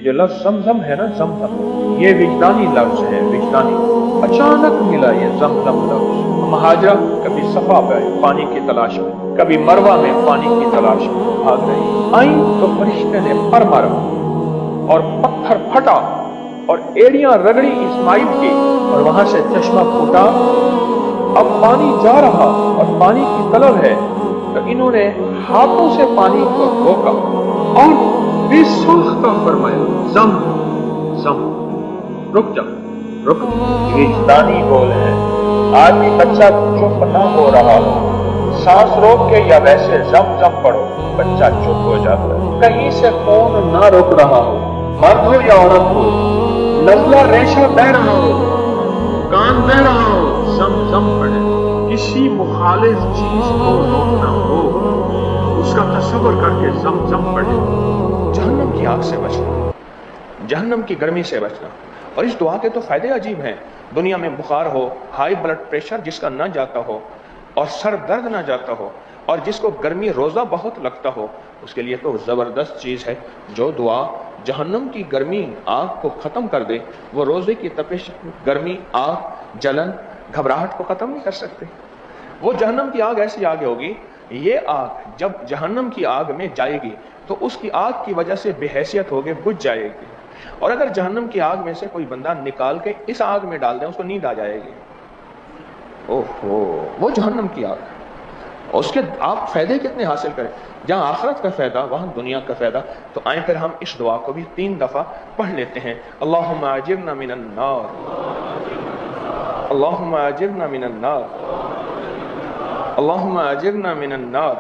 جو لفظ زمزم ہے نا، زمزم، یہ وجدانی لفظ ہے، وجدانی۔ اچانک ملا یہ زمزم لفظ۔ مہاجرہ کبھی صفا پہ پانی کی تلاش میں، کبھی مروہ میں پانی کی تلاش میں بھاگ رہی آئیں تو فرشتے نے پر مارا اور پتھر پھٹا اور ایڑیاں رگڑی اسماعیل کی اور وہاں سے چشمہ پھوٹا۔ اب پانی جا رہا اور پانی کی طلب ہے تو انہوں نے ہاتھوں سے پانی کو روکا اور بے ساختہ فرمایا، زم زم، رک جا، رک جا۔ وجدانی بول ہے۔ آج بھی بچہ چپ نہ ہو رہا ہو، سانس روک کے یا ویسے زم زم پڑھو، بچہ چپ ہو جاتا ہے۔ کہیں سے فون نہ روک رہا ہو، مرد ہو یا عورت ہو، نزلہ ریشہ بہ رہا ہو، کان بہ رہا ہو، زم زم پڑھے۔ کسی مخالف چیز کو روکنا ہو، اس کا تصور کر کے زم زم پڑھے۔ جہنم کی آگ سے بچنا، جہنم کی گرمی سے بچنا۔ اور اس دعا کے تو فائدے عجیب ہیں۔ دنیا میں بخار ہو، ہائی بلڈ پریشر جس کا نہ جاتا ہو اور سر درد نہ جاتا ہو اور جس کو گرمی روزہ بہت لگتا ہو، اس کے لیے تو زبردست چیز ہے۔ جو دعا جہنم کی گرمی آگ کو ختم کر دے، وہ روزے کی تپش، گرمی، آگ، جلن، گھبراہٹ کو ختم نہیں کر سکتے۔ وہ جہنم کی آگ ایسی آگ ہوگی، یہ آگ جب جہنم کی آگ میں جائے گی تو اس کی آگ کی وجہ سے بے حیثیت ہوگے بجھ جائے گی۔ اور اگر جہنم کی آگ میں سے کوئی بندہ نکال کے اس آگ میں ڈال دیں، اس کو نیند آ جائے گی۔ اوہو، وہ جہنم کی آگ، اور اس کے آپ فائدے کتنے حاصل کریں، جہاں آخرت کا فائدہ وہاں دنیا کا فائدہ۔ تو آئیں پھر ہم اس دعا کو بھی 3 دفعہ پڑھ لیتے ہیں۔ اللہم اجرنا من النار، اللہم اجرنا من النار، اللہم اجرنا من النار۔